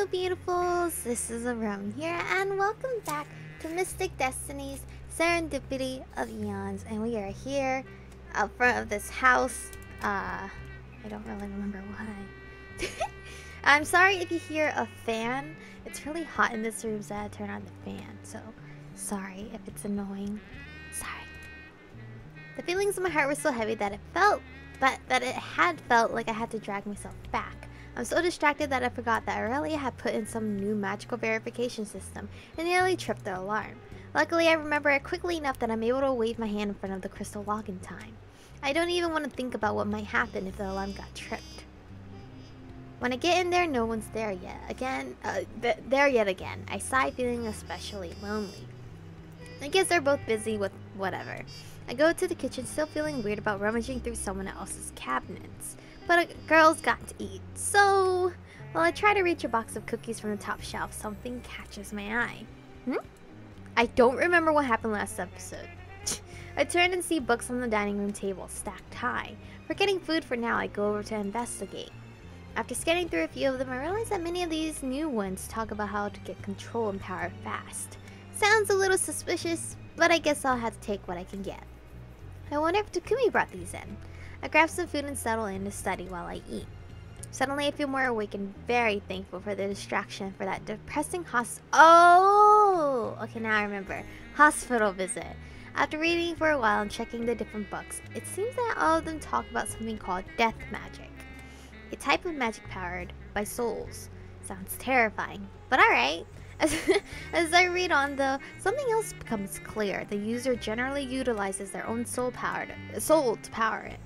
beautifuls, this is Aromie here, and welcome back to Mystic Destinies, Serendipity of Aeons. And we are here out front of this house. I don't really remember why. I'm sorry if you hear a fan. It's really hot in this room, so I had to turn on the fan. So, sorry if it's annoying. Sorry. The feelings in my heart were so heavy that it had felt like I had to drag myself back. I'm so distracted that I forgot that Aurelia had put in some new magical verification system and nearly tripped the alarm. Luckily, I remember it quickly enough that I'm able to wave my hand in front of the crystal lock in time. I don't even want to think about what might happen if the alarm got tripped. When I get in there, no one's there yet. Again. I sigh, feeling especially lonely. I guess they're both busy with whatever. I go to the kitchen, still feeling weird about rummaging through someone else's cabinets. But a girl's got to eat, so while I try to reach a box of cookies from the top shelf, something catches my eye. I don't remember what happened last episode. I turn and see books on the dining room table, stacked high. Forgetting food for now, I go over to investigate. After scanning through a few of them, I realize that many of these new ones talk about how to get control and power fast. Sounds a little suspicious, but I guess I'll have to take what I can get. I wonder if Takumi brought these in. I grab some food and settle in to study while I eat. Suddenly I feel more awake and very thankful for the distraction for that depressing okay, now I remember. Hospital visit. After reading for a while and checking the different books, it seems that all of them talk about something called death magic. A type of magic powered by souls. Sounds terrifying, but alright. As I read on though, something else becomes clear. The user generally utilizes their own soul to power it.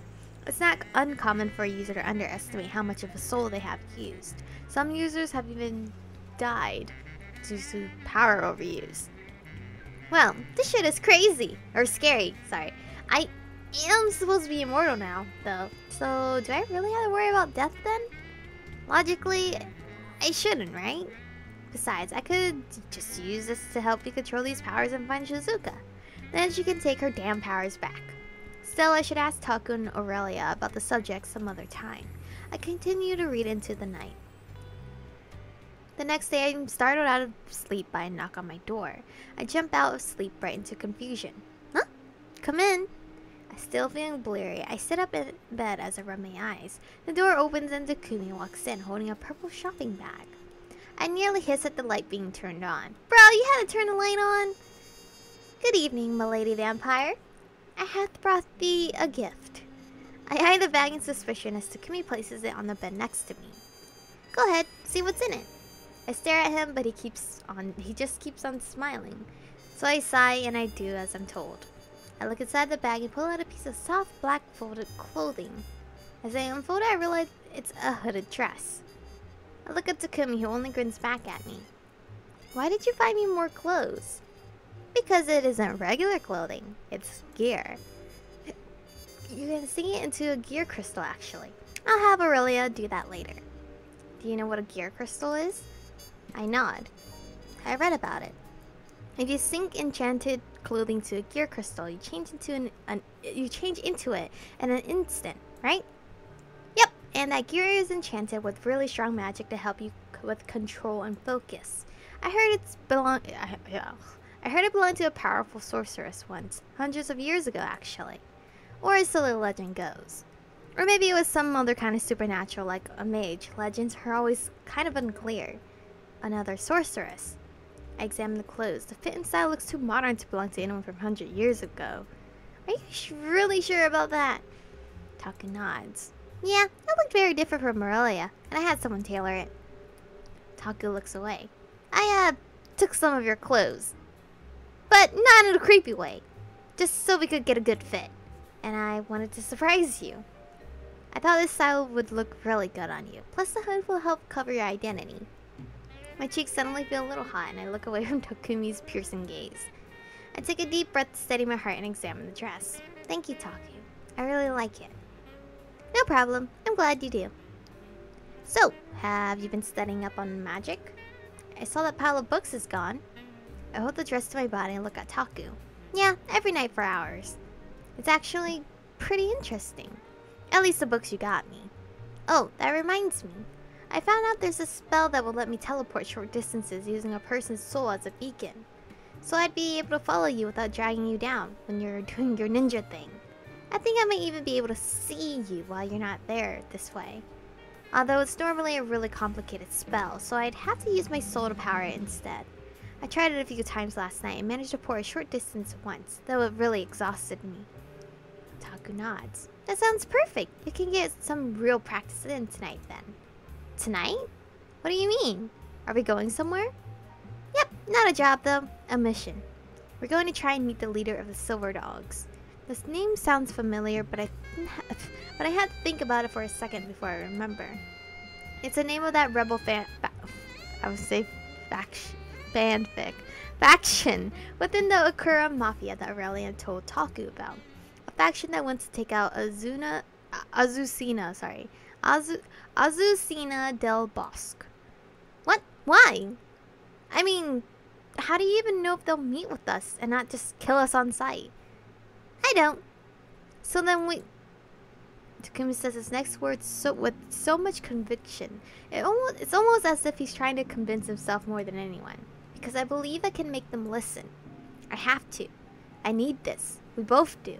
It's not uncommon for a user to underestimate how much of a soul they have used. Some users have even died due to power overuse. Well, this shit is crazy. Or scary, sorry. I am supposed to be immortal now, though. So, do I really have to worry about death then? Logically, I shouldn't, right? Besides, I could just use this to help you control these powers and find Shizuka. Then she can take her damn powers back. Still, I should ask Taku and Aurelia about the subject some other time. I continue to read into the night. The next day, I'm startled out of sleep by a knock on my door. I jump out of sleep right into confusion. Huh? Come in. I'm still feeling bleary. I sit up in bed as I rub my eyes. The door opens and Takumi walks in holding a purple shopping bag. I nearly hiss at the light being turned on. Bro, you had to turn the light on? Good evening, my lady vampire. I hath brought thee a gift. I eye the bag in suspicion as Takumi places it on the bed next to me. Go ahead, see what's in it. I stare at him, but he just keeps on smiling. So I sigh and I do as I'm told. I look inside the bag and pull out a piece of soft black folded clothing. As I unfold it, I realize it's a hooded dress. I look at Takumi, who only grins back at me. Why did you buy me more clothes? Because it isn't regular clothing, it's gear. You can sing it into a gear crystal, actually. I'll have Aurelia do that later. Do you know what a gear crystal is? I nod. I read about it. If you sink enchanted clothing to a gear crystal, you change into it in an instant, right? Yep, and that gear is enchanted with really strong magic to help you with control and focus. I heard it belonged to a powerful sorceress once, hundreds of years ago actually. Or so the legend goes. Or maybe it was some other kind of supernatural like a mage. Legends are always kind of unclear. Another sorceress. I examine the clothes. The fit and style looks too modern to belong to anyone from 100 years ago. Are you really sure about that? Taku nods. Yeah, it looked very different from Aurelia, and I had someone tailor it. Taku looks away. I took some of your clothes. But not in a creepy way. Just so we could get a good fit. And I wanted to surprise you. I thought this style would look really good on you. Plus the hood will help cover your identity. My cheeks suddenly feel a little hot and I look away from Takumi's piercing gaze. I take a deep breath to steady my heart and examine the dress. Thank you, Taku. I really like it. No problem. I'm glad you do. So, have you been studying up on magic? I saw that pile of books is gone. I hold the dress to my body and look at Taku. Yeah, every night for hours. It's actually pretty interesting. At least the books you got me. Oh, that reminds me. I found out there's a spell that will let me teleport short distances using a person's soul as a beacon. So I'd be able to follow you without dragging you down when you're doing your ninja thing. I think I might even be able to see you while you're not there this way. Although it's normally a really complicated spell, so I'd have to use my soul to power it instead. I tried it a few times last night and managed to pour a short distance once, though it really exhausted me. Taku nods. That sounds perfect. You can get some real practice in tonight then. Tonight? What do you mean? Are we going somewhere? Yep, not a job though. A mission. We're going to try and meet the leader of the Silver Dogs. This name sounds familiar, but I had to think about it for a second before I remember. It's the name of that rebel faction within the Akura Mafia that Aurelian told Taku about. A faction that wants to take out Azucena del Bosque. What? Why? I mean, how do you even know if they'll meet with us and not just kill us on sight? I don't. So then Takumi says his next words with so much conviction. It's almost as if he's trying to convince himself more than anyone. Because I believe I can make them listen. I have to. I need this. We both do.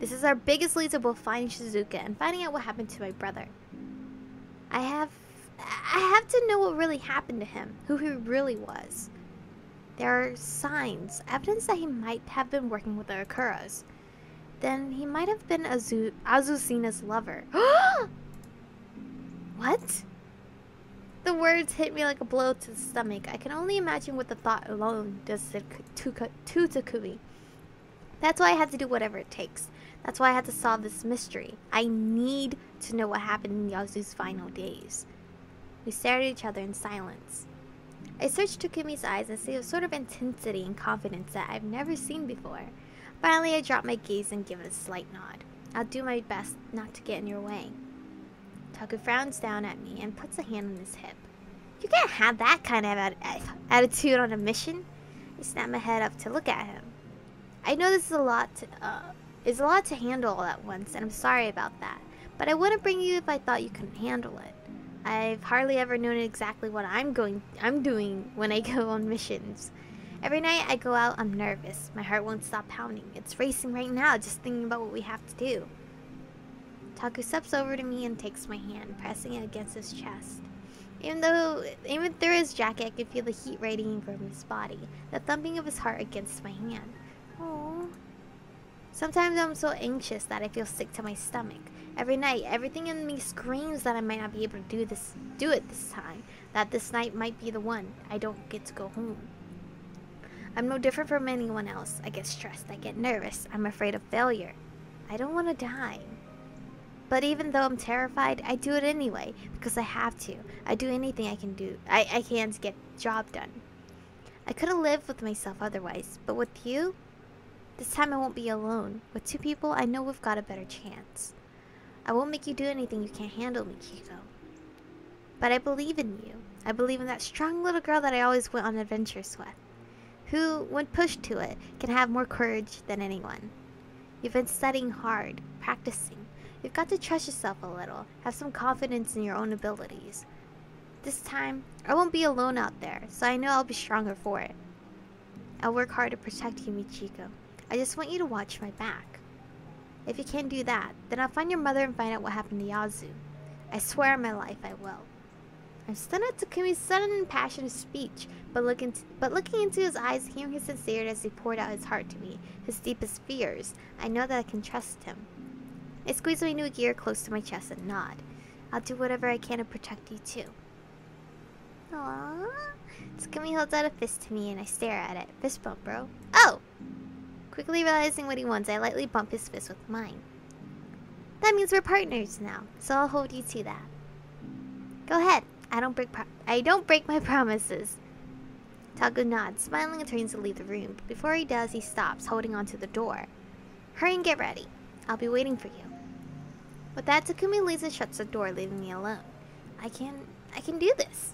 This is our biggest lead to both finding Shizuka and finding out what happened to my brother. I have to know what really happened to him, who he really was. There are signs, evidence that he might have been working with the Akuras. Then he might have been Azucena's lover. What? The words hit me like a blow to the stomach. I can only imagine what the thought alone does to Takumi. That's why I had to do whatever it takes. That's why I had to solve this mystery. I need to know what happened in Yasu's final days. We stared at each other in silence. I searched Takumi's eyes and see a sort of intensity and confidence that I've never seen before. Finally, I dropped my gaze and give it a slight nod. I'll do my best not to get in your way. Taku frowns down at me and puts a hand on his hip. You can't have that kind of attitude on a mission. I snap my head up to look at him. I know this is a lot to handle all at once, and I'm sorry about that. But I wouldn't bring you if I thought you couldn't handle it. I've hardly ever known exactly what I'm doing when I go on missions. Every night I go out, I'm nervous. My heart won't stop pounding. It's racing right now, just thinking about what we have to do. Taku steps over to me and takes my hand, pressing it against his chest. Even through his jacket, I can feel the heat radiating from his body, the thumping of his heart against my hand. Oh. Sometimes I'm so anxious that I feel sick to my stomach. Every night, everything in me screams that I might not be able to do it this time. That this night might be the one. I don't get to go home. I'm no different from anyone else. I get stressed. I get nervous. I'm afraid of failure. I don't want to die. But even though I'm terrified, I do it anyway because I have to. I do anything I can do. I can to get the job done. I could have lived with myself otherwise, but with you, this time I won't be alone. With two people, I know we've got a better chance. I won't make you do anything you can't handle, Michiko. But I believe in you. I believe in that strong little girl that I always went on adventures with, who, when pushed to it, can have more courage than anyone. You've been studying hard, practicing. You've got to trust yourself a little, have some confidence in your own abilities. This time, I won't be alone out there, so I know I'll be stronger for it. I'll work hard to protect you, Michiko. I just want you to watch my back. If you can't do that, then I'll find your mother and find out what happened to Yasu. I swear on my life I will. I'm stunned at Takumi's sudden and passionate speech, but looking into his eyes, hearing his sincerity as he poured out his heart to me, his deepest fears, I know that I can trust him. I squeeze my new gear close to my chest and nod. I'll do whatever I can to protect you too. Aww. Takumi holds out a fist to me and I stare at it. Fist bump, bro. Oh! Quickly realizing what he wants, I lightly bump his fist with mine. That means we're partners now, so I'll hold you to that. Go ahead. I don't break my promises. Taku nods, smiling and turns to leave the room, but before he does, he stops, holding onto the door. Hurry and get ready. I'll be waiting for you. With that, Takumi leaves and shuts the door, leaving me alone. I can do this.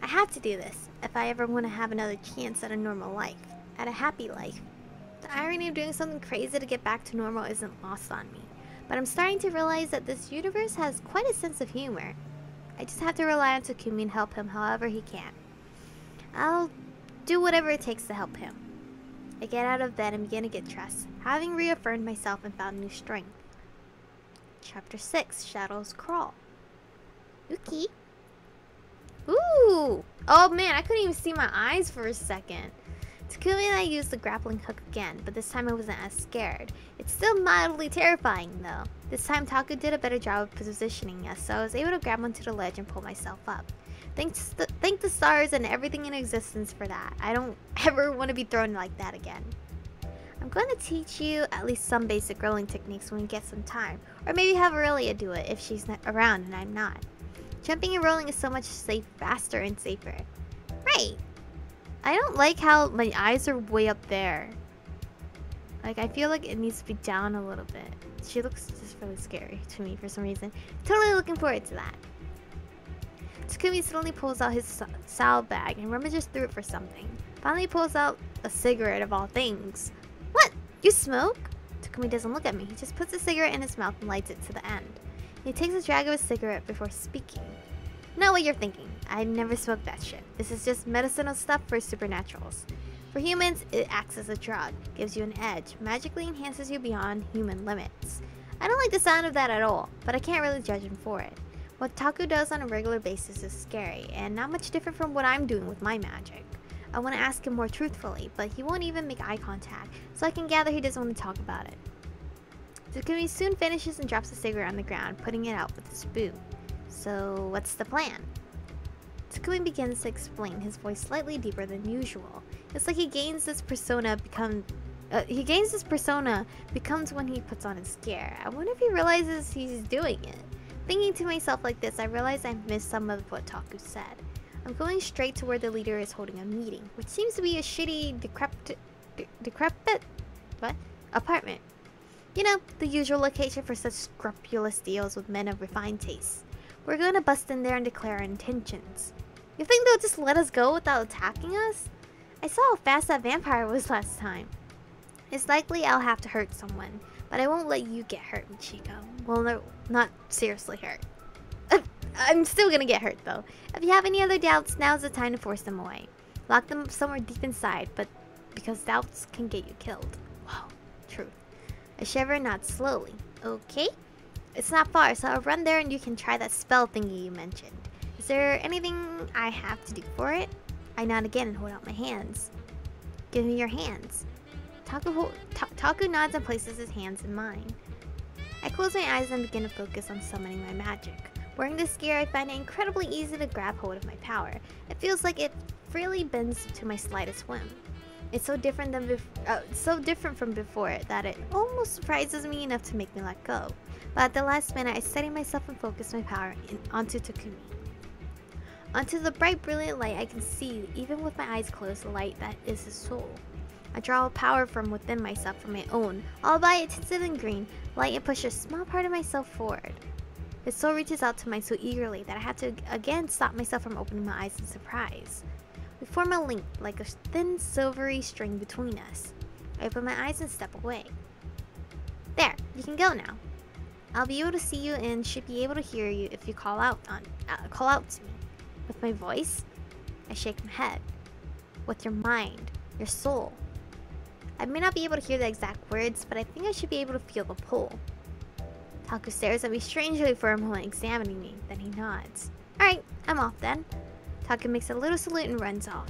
I have to do this if I ever want to have another chance at a normal life, at a happy life. The irony of doing something crazy to get back to normal isn't lost on me, but I'm starting to realize that this universe has quite a sense of humor. I just have to rely on Takumi and help him however he can. I'll do whatever it takes to help him. I get out of bed and begin to get dressed, having reaffirmed myself and found new strength. Chapter 6, Shadows Crawl. Okay. Ooh! Oh man, I couldn't even see my eyes for a second. Takumi and I used the grappling hook again, but this time I wasn't as scared. It's still mildly terrifying though. This time Taku did a better job of positioning us, so I was able to grab onto the ledge and pull myself up. Thank the stars and everything in existence for that. I don't ever want to be thrown like that again. I'm going to teach you at least some basic rolling techniques when we get some time, or maybe have Aurelia do it if she's not around and I'm not. Jumping and rolling is so much faster and safer. Right. I don't like how my eyes are way up there. Like, I feel like it needs to be down a little bit. She looks just really scary to me for some reason. Totally looking forward to that. Takumi suddenly pulls out his saddle bag and rummages through it for something. Finally pulls out a cigarette of all things. What? You smoke? Takumi doesn't look at me. He just puts a cigarette in his mouth and lights it to the end. He takes a drag of his cigarette before speaking. Not what you're thinking. I never smoked that shit. This is just medicinal stuff for supernaturals. For humans, it acts as a drug, gives you an edge, magically enhances you beyond human limits. I don't like the sound of that at all, but I can't really judge him for it. What Taku does on a regular basis is scary, and not much different from what I'm doing with my magic. I want to ask him more truthfully, but he won't even make eye contact, so I can gather he doesn't want to talk about it. Takumi soon finishes and drops the cigarette on the ground, putting it out with a spoon. So, what's the plan? Takumi begins to explain, his voice slightly deeper than usual. It's like he gains this persona becomes when he puts on his gear. I wonder if he realizes he's doing it. Thinking to myself like this, I realize I missed some of what Taku said. I'm going straight to where the leader is holding a meeting, which seems to be a shitty, decrepit apartment. You know, the usual location for such scrupulous deals with men of refined tastes. We're going to bust in there and declare our intentions. You think they'll just let us go without attacking us? I saw how fast that vampire was last time. It's likely I'll have to hurt someone, but I won't let you get hurt, Michiko. Well, no, not seriously hurt. I'm still gonna get hurt though. If you have any other doubts, now's the time to force them away. Lock them up somewhere deep inside, but because doubts can get you killed. Wow, truth. I shiver and nod slowly. Okay? It's not far, so I'll run there and you can try that spell thingy you mentioned. Is there anything I have to do for it? I nod again and hold out my hands. Give me your hands. Taku nods and places his hands in mine. I close my eyes and begin to focus on summoning my magic. Wearing this gear, I find it incredibly easy to grab hold of my power. It feels like it freely bends to my slightest whim. It's so different from before that it almost surprises me enough to make me let go. But at the last minute, I steady myself and focus my power onto Takumi. Onto the bright, brilliant light I can see, even with my eyes closed, the light that is his soul. I draw power from within myself for my own, albeit tinted in green, light and push a small part of myself forward. His soul reaches out to mine so eagerly that I have to again stop myself from opening my eyes in surprise. We form a link, like a thin silvery string between us. I open my eyes and step away. There, you can go now. I'll be able to see you and should be able to hear you if you call out to me. With my voice? I shake my head. With your mind, your soul. I may not be able to hear the exact words, but I think I should be able to feel the pull. Taku stares at me strangely for a moment, examining me. Then he nods. Alright, I'm off then. Taku makes a little salute and runs off.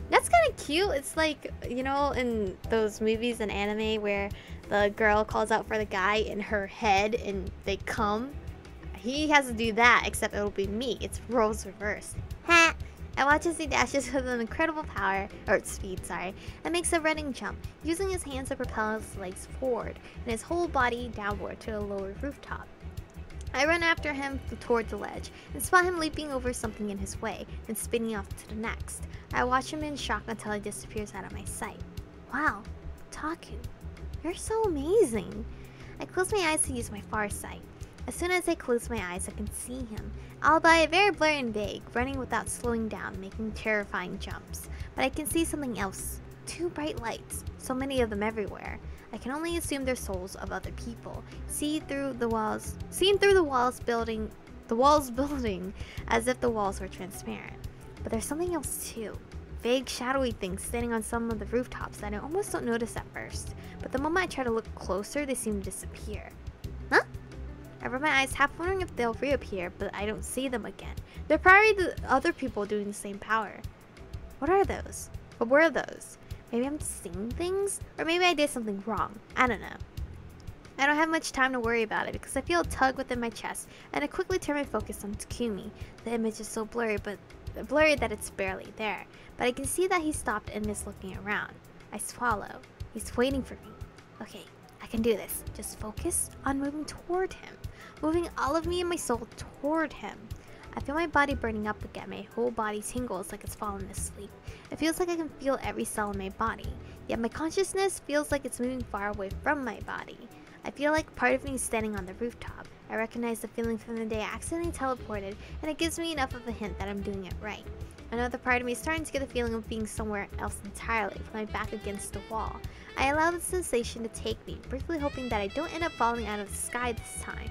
That's kind of cute. It's like, you know, in those movies and anime where the girl calls out for the guy in her head and they come. He has to do that, except it'll be me. It's roles reversed. Ha! I watch as he dashes with an incredible speed, and makes a running jump, using his hands to propel his legs forward and his whole body downward to a lower rooftop. I run after him toward the ledge and spot him leaping over something in his way and spinning off to the next. I watch him in shock until he disappears out of my sight. Wow, Taku, you're so amazing. I close my eyes to use my far sight. As soon as I close my eyes, I can see him, albeit very blurry and vague, running without slowing down, making terrifying jumps. But I can see something else. 2 bright lights, so many of them everywhere. I can only assume they're souls of other people, seen through the walls, the walls building as if the walls were transparent. But there's something else too. Vague, shadowy things standing on some of the rooftops that I almost don't notice at first. But the moment I try to look closer, they seem to disappear. Huh? I rub my eyes, half wondering if they'll reappear, but I don't see them again. They're probably the other people doing the same power. What are those? What were those? Maybe I'm seeing things? Or maybe I did something wrong. I don't know. I don't have much time to worry about it because I feel a tug within my chest, and I quickly turn my focus on Takumi. The image is so blurry that it's barely there, but I can see that he stopped and is looking around. I swallow. He's waiting for me. Okay, I can do this. Just focus on moving toward him. Moving all of me and my soul toward him. I feel my body burning up again. My whole body tingles like it's fallen asleep. It feels like I can feel every cell in my body, yet my consciousness feels like it's moving far away from my body. I feel like part of me is standing on the rooftop. I recognize the feeling from the day I accidentally teleported, and it gives me enough of a hint that I'm doing it right. Another part of me is starting to get the feeling of being somewhere else entirely, with my back against the wall. I allow the sensation to take me, briefly hoping that I don't end up falling out of the sky this time.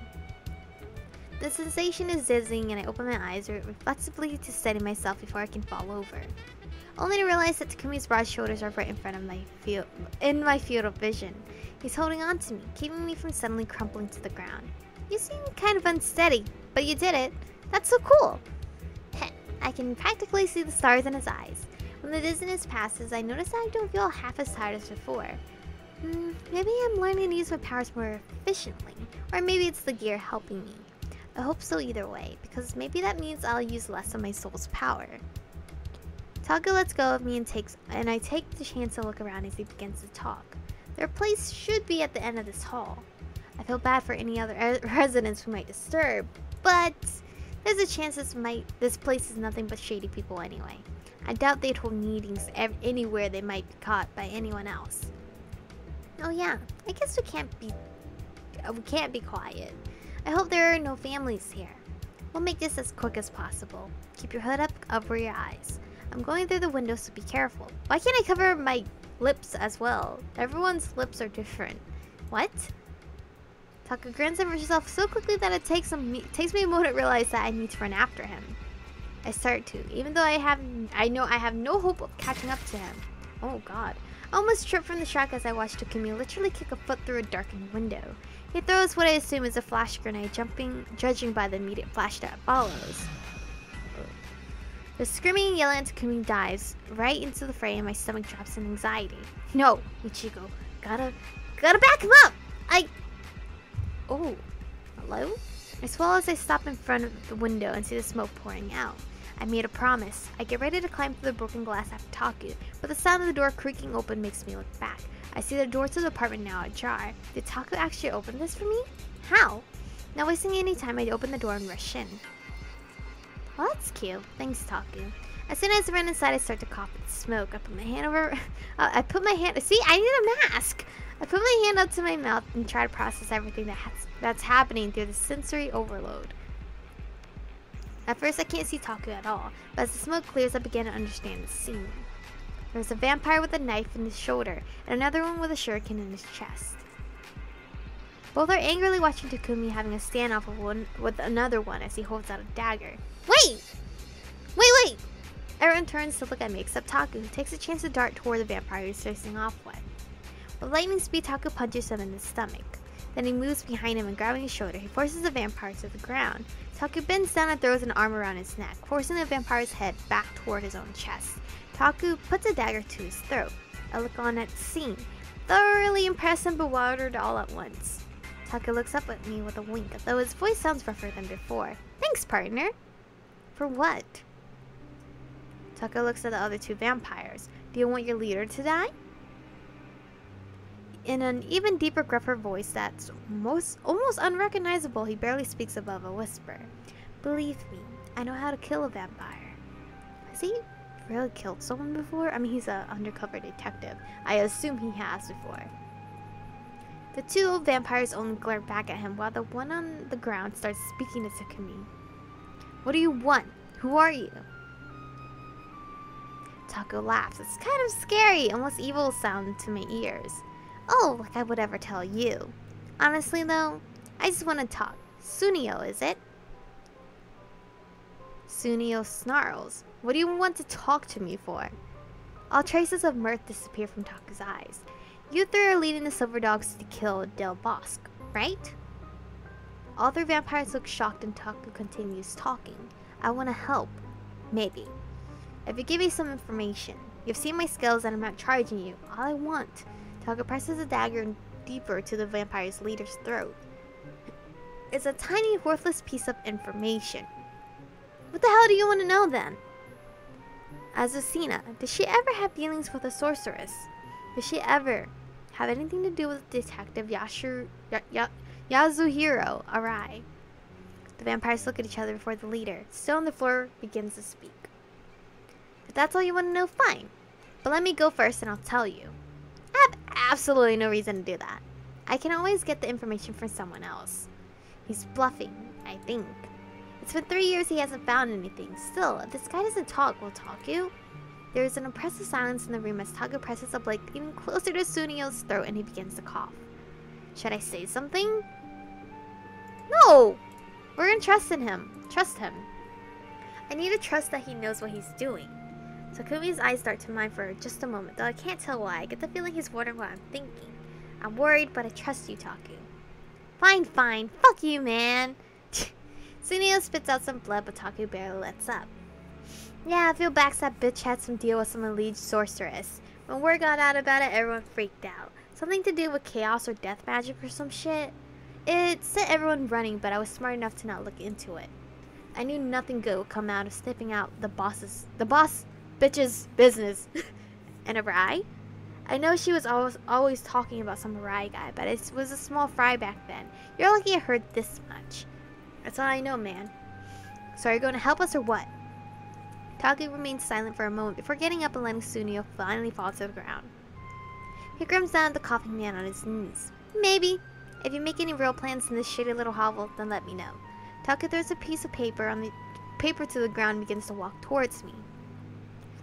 The sensation is dizzying, and I open my eyes reflexively to steady myself before I can fall over. Only to realize that Takumi's broad shoulders are right in front of my field of vision. He's holding on to me, keeping me from suddenly crumpling to the ground. You seem kind of unsteady, but you did it. That's so cool. I can practically see the stars in his eyes. When the dizziness passes, I notice that I don't feel half as tired as before. Maybe I'm learning to use my powers more efficiently, or maybe it's the gear helping me. I hope so either way, because maybe that means I'll use less of my soul's power. Taku lets go of me and I take the chance to look around as he begins to talk. Their place should be at the end of this hall. I feel bad for any other residents who might disturb, but there's a chance this place is nothing but shady people anyway. I doubt they'd hold meetings anywhere they might be caught by anyone else. Oh yeah, I guess we can't be quiet. I hope there are no families here. We'll make this as quick as possible. Keep your hood up over your eyes. I'm going through the window, so be careful. Why can't I cover my lips as well? Everyone's lips are different. What? Taku grins over herself so quickly that it takes me a moment to realize that I need to run after him. I start to, even though I know I have no hope of catching up to him. Oh god. I almost tripped from the shock as I watched Takumi literally kick a foot through a darkened window. He throws what I assume is a flash grenade, judging by the immediate flash that follows. The screaming and yelling at Takumi dives right into the fray, and my stomach drops in anxiety. No, Ichigo, gotta back him up! Oh, hello? I swallow as I stop in front of the window and see the smoke pouring out. I made a promise. I get ready to climb through the broken glass after Taku, but the sound of the door creaking open makes me look back. I see the door to the apartment now ajar. Did Taku actually open this for me? How? Not wasting any time, I open the door and rush in. Well, that's cute. Thanks, Taku. As soon as I run inside, I start to cough at the smoke. I put my hand over... See, I need a mask! I put my hand up to my mouth and try to process everything that's happening through the sensory overload. At first, I can't see Taku at all, but as the smoke clears, I begin to understand the scene. There's a vampire with a knife in his shoulder, and another one with a shuriken in his chest. Both are angrily watching Takumi having a standoff with another one as he holds out a dagger. Wait! Wait! Everyone turns to look at me except Taku, who takes a chance to dart toward the vampire he's facing off with. With lightning speed, Taku punches him in the stomach. Then he moves behind him and grabbing his shoulder, he forces the vampire to the ground. Taku bends down and throws an arm around his neck, forcing the vampire's head back toward his own chest. Taku puts a dagger to his throat. I look on at the scene, thoroughly impressed and bewildered all at once. Taku looks up at me with a wink, though his voice sounds rougher than before. Thanks, partner. For what? Taku looks at the other two vampires. Do you want your leader to die? In an even deeper, gruffer voice that's almost unrecognizable, he barely speaks above a whisper. Believe me, I know how to kill a vampire. Has he really killed someone before? I mean, he's an undercover detective. I assume he has before. The two vampires only glare back at him while the one on the ground starts speaking to Takumi. What do you want? Who are you? Taku laughs. It's kind of scary, almost evil sound to my ears. Oh, like I would ever tell you. Honestly though, I just want to talk. Sunio, is it? Sunio snarls. What do you want to talk to me for? All traces of mirth disappear from Taku's eyes. You three are leading the Silver Dogs to kill Del Bosque, right? All three vampires look shocked and Taku continues talking. I want to help. Maybe. If you give me some information. You've seen my skills and I'm not charging you. All I want. Taku presses a dagger deeper to the vampire's leader's throat. It's a tiny, worthless piece of information. What the hell do you want to know then? Azucena, did she ever have dealings with a sorceress? Did she ever have anything to do with Detective Yasuhiro Arai? The vampires look at each other before the leader, still on the floor, begins to speak. If that's all you want to know, fine. But let me go first and I'll tell you. I have absolutely no reason to do that. I can always get the information from someone else. He's bluffing, I think. It's been 3 years he hasn't found anything. Still, if this guy doesn't talk, will Taku? There is an impressive silence in the room as Taku presses a blade even closer to Sunio's throat and he begins to cough. Should I say something? No! We're gonna trust in him. Trust him. I need to trust that he knows what he's doing. Takumi's eyes start to mine for just a moment, though I can't tell why. I get the feeling he's wondering what I'm thinking. I'm worried, but I trust you, Taku. Fine, fine. Fuck you, man. Sunio spits out some blood, but Taku barely lets up. Yeah, I feel that bitch had some deal with some alleged sorceress. When word got out about it, everyone freaked out. Something to do with chaos or death magic or some shit. It set everyone running, but I was smart enough to not look into it. I knew nothing good would come out of sniffing out the boss bitch's business. And Arai? I know she was always talking about some Arai guy, but it was a small fry back then. You're lucky I heard this much. That's all I know, man. So are you going to help us or what? Taku remains silent for a moment before getting up and letting Sunio finally fall to the ground. He grins down at the coughing man on his knees. Maybe. If you make any real plans in this shitty little hovel, then let me know. Taku throws a piece of paper to the ground and begins to walk towards me.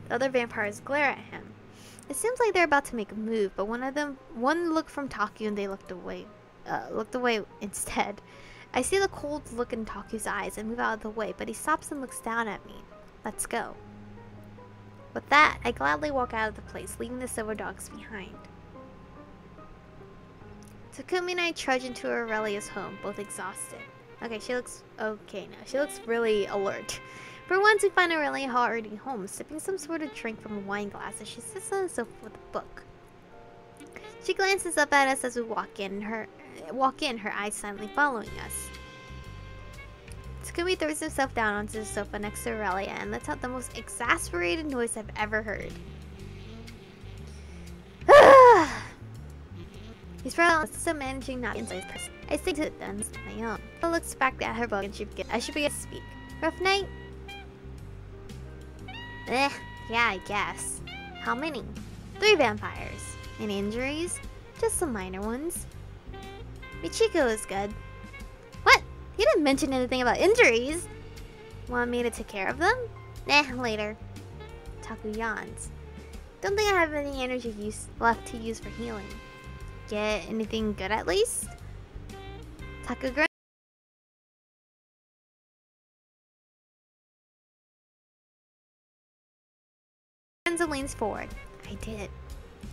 The other vampires glare at him. It seems like they're about to make a move, but one looked from Taku and they looked away instead. I see the cold look in Taku's eyes and move out of the way, but he stops and looks down at me. Let's go. With that, I gladly walk out of the place, leaving the Silver Dogs behind. Takumi and I trudge into Aurelia's home, both exhausted. Okay, she looks okay now. She looks really alert. For once, we find Aurelia already home, sipping some sort of drink from a wine glass as she sits on the sofa with a book. She glances up at us as we walk in, her eyes silently following us. Takumi throws himself down onto the sofa next to Aurelia and lets out the most exasperated noise I've ever heard. He's probably still managing not to inside his person. I say to it then, my own. She looks back at her book and I should begin to speak. Rough night? Yeah, I guess. How many? 3 vampires. Any injuries? Just some minor ones. Michiko is good. What? He didn't mention anything about injuries. Want me to take care of them? Nah, later. Taku yawns. Don't think I have any energy left to use for healing. Get anything good at least? Taku grins and leans forward. I did.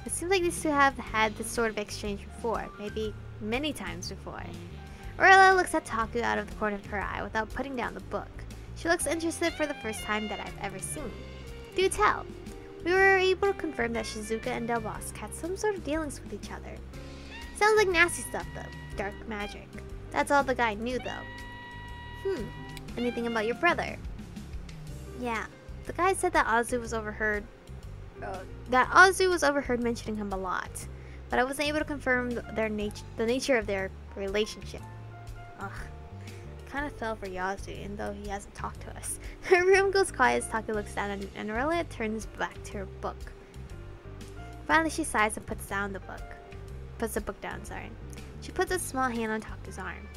It seems like these two have had this sort of exchange before, maybe many times before. Aurelia looks at Taku out of the corner of her eye without putting down the book. She looks interested for the first time that I've ever seen. Do tell. We were able to confirm that Shizuka and Del Bosque had some sort of dealings with each other. Sounds like nasty stuff though. Dark magic. That's all the guy knew though. Anything about your brother? Yeah. The guy said that Azu was overheard mentioning him a lot, but I wasn't able to confirm the nature of their relationship. Ugh. Kind of fell for Yasu, even though he hasn't talked to us. The room goes quiet as Taku looks down and Aurelia turns back to her book. Finally, she sighs and puts the book down, sorry. She puts a small hand on Taku's arm.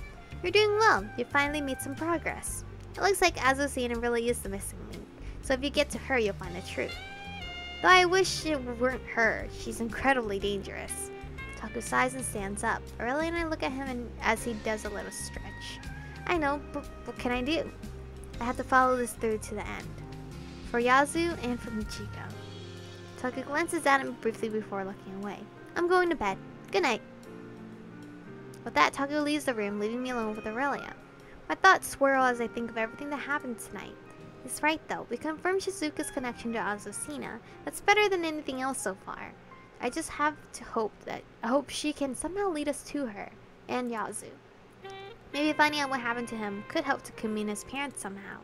You're doing well. You finally made some progress. It looks like Azucena really is the missing link, so if you get to her, you'll find the truth. Though I wish it weren't her. She's incredibly dangerous. Taku sighs and stands up. Aurelia and I look at him as he does a little stretch. I know, but what can I do? I have to follow this through to the end. For Yazu and for Michiko. Taku glances at him briefly before looking away. I'm going to bed. Good night. With that, Taku leaves the room, leaving me alone with Aurelia. My thoughts swirl as I think of everything that happened tonight. He's right though, we confirmed Shizuka's connection to Azucena. That's better than anything else so far. I just have to hope she can somehow lead us to her, and Yazu. Maybe finding out what happened to him could help Takumi and his parents somehow.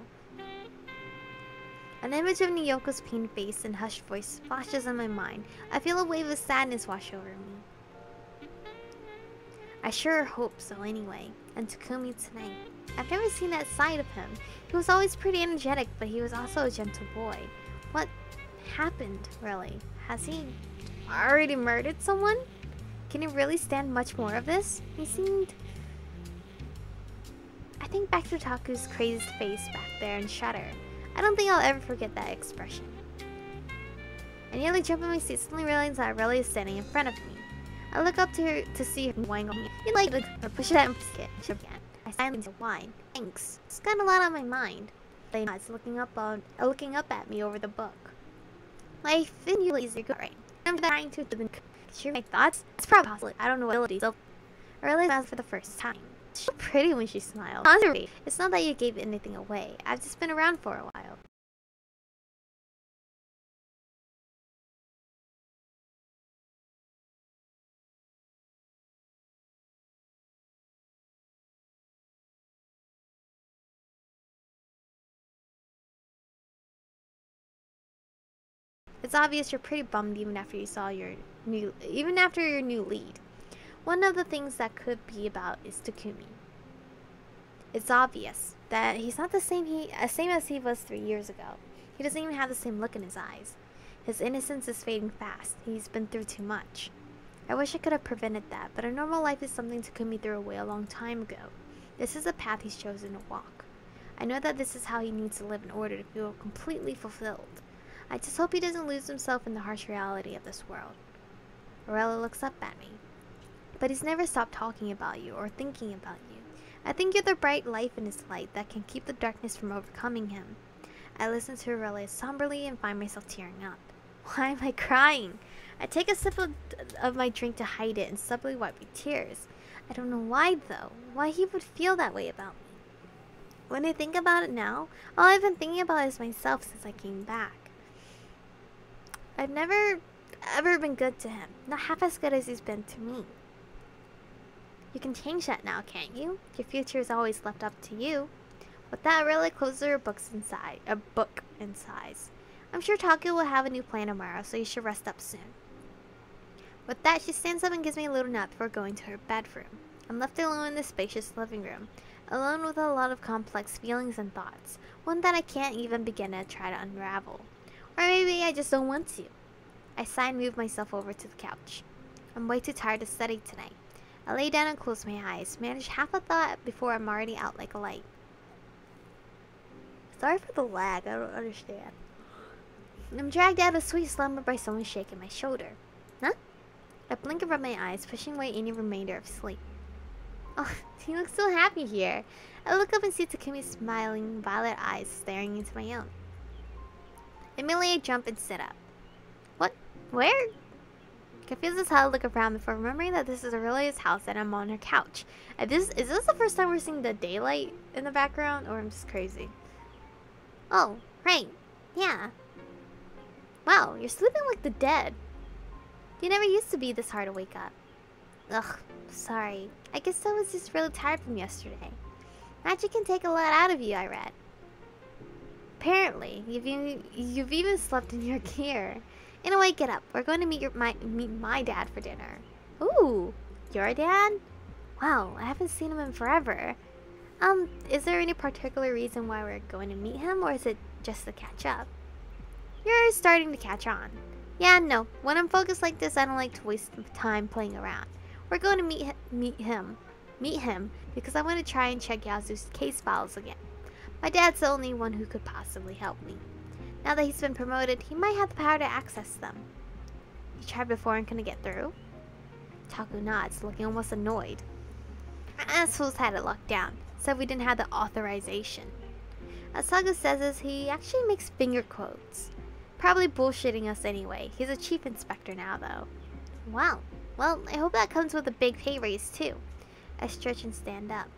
An image of Nyoko's pained face and hushed voice flashes in my mind. I feel a wave of sadness wash over me. I sure hope so anyway. And Takumi tonight. I've never seen that side of him. He was always pretty energetic, but he was also a gentle boy. What happened, really? Has he already murdered someone? Can he really stand much more of this? He seemed... I think back to Taku's crazed face back there and shudder. I don't think I'll ever forget that expression. I nearly jump in my seat, suddenly realizing that Aurelia is standing in front of me. I look up to her to see her whine on me. You like it, or push it out and push it again. I silently whine. Thanks. It's got a lot on my mind. They nods, looking up at me over the book. Life is easy going. I'm trying to share my thoughts. It's probably possible. I don't know what abilities. Aurelia smiles for the first time. She's so pretty when she smiles. Honestly, it's not that you gave anything away. I've just been around for a while. It's obvious you're pretty bummed even after your new lead. One of the things that could be about is Takumi. It's obvious that he's not the same as he was 3 years ago. He doesn't even have the same look in his eyes. His innocence is fading fast. He's been through too much. I wish I could have prevented that, but a normal life is something Takumi threw away a long time ago. This is the path he's chosen to walk. I know that this is how he needs to live in order to feel completely fulfilled. I just hope he doesn't lose himself in the harsh reality of this world. Aurelia looks up at me. But he's never stopped talking about you or thinking about you. I think you're the bright life in his light that can keep the darkness from overcoming him. I listen to Aurelia somberly and find myself tearing up. Why am I crying? I take a sip of my drink to hide it and subtly wipe my tears. I don't know why though. Why he would feel that way about me. When I think about it now, all I've been thinking about is myself since I came back. I've never ever been good to him. Not half as good as he's been to me. You can change that now, can't you? Your future is always left up to you. With that, Aurelia closes her book and sighs. I'm sure Taku will have a new plan tomorrow, so you should rest up soon. With that, she stands up and gives me a little nap before going to her bedroom. I'm left alone in the spacious living room, alone with a lot of complex feelings and thoughts, one that I can't even begin to try to unravel. Or maybe I just don't want to. I sigh and move myself over to the couch. I'm way too tired to study tonight. I lay down and close my eyes, manage half a thought before I'm already out like a light. Sorry for the lag, I don't understand. I'm dragged out of sweet slumber by someone shaking my shoulder. Huh? I blink and rub my eyes, pushing away any remainder of sleep. Oh, he looks so happy here. I look up and see Takumi's smiling, violet eyes staring into my own. Immediately I jump and sit up. What? Where? Confused as hell, I look around before remembering that this is Aurelia's house and I'm on her couch. Is this the first time we're seeing the daylight in the background, or I'm just crazy? Oh, right. Yeah. Wow, you're sleeping like the dead. You never used to be this hard to wake up. Ugh, sorry. I guess I was just really tired from yesterday. Magic can take a lot out of you, I read. Apparently, you've even slept in your gear. Anyway, get up. We're going to meet my dad for dinner. Ooh, your dad? Wow, I haven't seen him in forever. Is there any particular reason why we're going to meet him, or is it just to catch up? You're starting to catch on. Yeah, no. When I'm focused like this, I don't like to waste time playing around. We're going to meet him because I want to try and check Yasu's case files again. My dad's the only one who could possibly help me. Now that he's been promoted, he might have the power to access them. You tried before and couldn't get through? Taku nods, looking almost annoyed. Assholes had it locked down. Said we didn't have the authorization. As Taku says this, he actually makes finger quotes. Probably bullshitting us anyway. He's a chief inspector now, though. Wow. Well, I hope that comes with a big pay raise, too. I stretch and stand up.